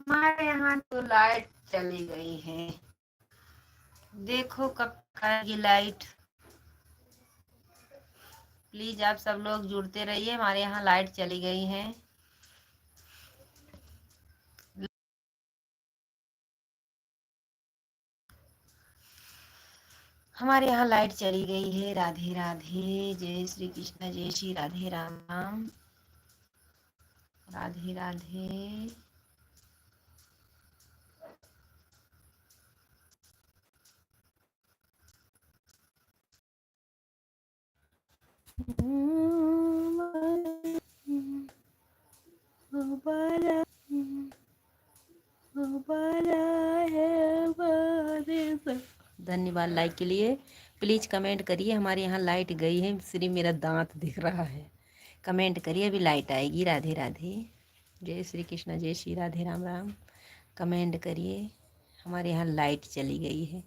हमारे यहाँ तो लाइट चली गई है। देखो कब आएगी लाइट। प्लीज आप सब लोग जुड़ते रहिए। हमारे यहाँ लाइट चली गई है। हमारे यहाँ लाइट चली गई है। राधे राधे। जय श्री कृष्ण। जय श्री राधे राम। राधे राधे। धन्यवाद लाइक के लिए। प्लीज कमेंट करिए। हमारे यहाँ लाइट गई है, सिर्फ मेरा दांत दिख रहा है। कमेंट करिए, अभी लाइट आएगी। राधे राधे। जय श्री कृष्ण। जय श्री राधे राम राम। कमेंट करिए। हमारे यहाँ लाइट चली गई है।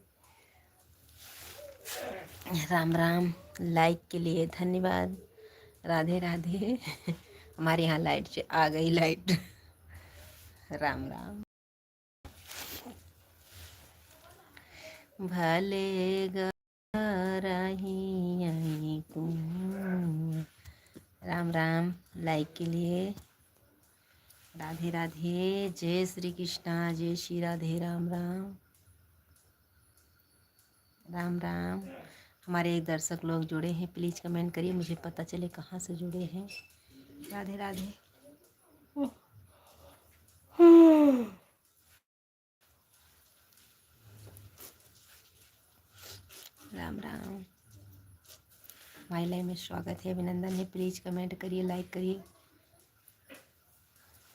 राम राम। लाइक के लिए धन्यवाद। राधे राधे। हमारे यहाँ लाइट आ गई लाइट। राम राम। भले गरही राम राम। लाइक के लिए राधे राधे। जय श्री कृष्णा। जय श्री राधे राम राम। राम राम। हमारे एक दर्शक लोग जुड़े हैं, प्लीज़ कमेंट करिए, मुझे पता चले कहाँ से जुड़े हैं। राधे राधे। राम राम। माई लाइफ में स्वागत है, अभिनंदन है। प्लीज़ कमेंट करिए, लाइक करिए।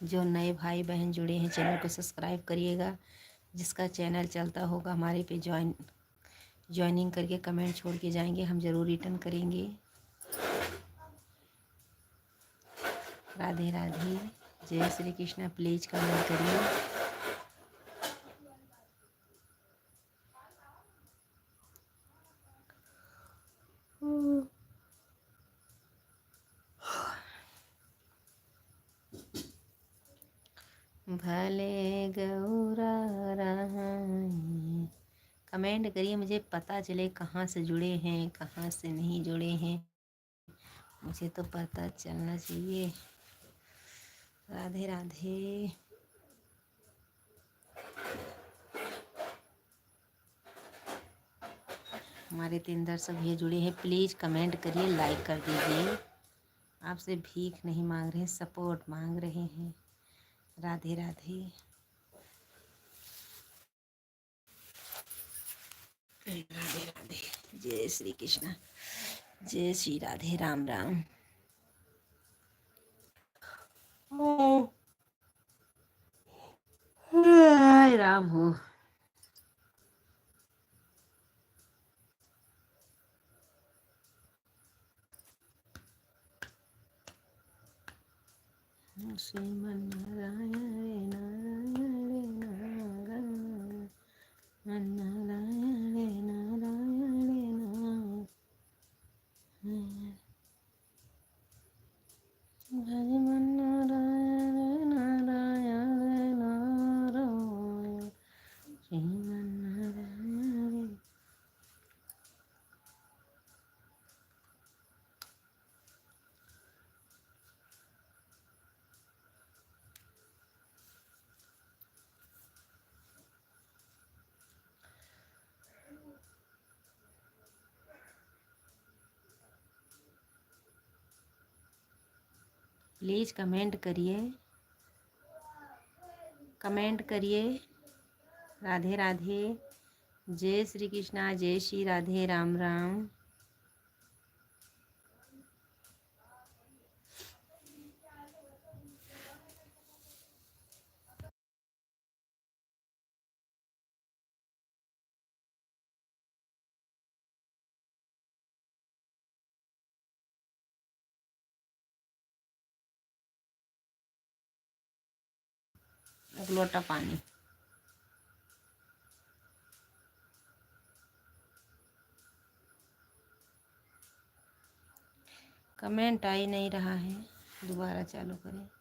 जो नए भाई बहन जुड़े हैं चैनल को सब्सक्राइब करिएगा। जिसका चैनल चलता होगा हमारे पे ज्वाइनिंग करके कमेंट छोड़ के जाएंगे, हम ज़रूर रिटर्न करेंगे। राधे राधे। जय श्री कृष्णा। प्लीज़ कमेंट करिए। भले गौरा रहाई। कमेंट करिए, मुझे पता चले कहाँ से जुड़े हैं, कहाँ से नहीं जुड़े हैं। मुझे तो पता चलना चाहिए। राधे राधे। हमारे 3 दर्शक भी जुड़े हैं, प्लीज़ कमेंट करिए, लाइक कर दीजिए। आपसे भीख नहीं मांग रहे हैं, सपोर्ट मांग रहे हैं। राधे राधे। राधे राधे। जय श्री कृष्ण। जय श्री राधे राम राम। राम हो। श्रीमन्नारायण नारायण नारायण नारायण नारायण नारायण नारायण श्रीमन्नारायण। प्लीज़ कमेंट करिए, कमेंट करिए। राधे राधे। जय श्री कृष्णा। जय श्री राधे राम राम। एक लोटा पानी। कमेंट आ ही नहीं रहा है, दोबारा चालू करें।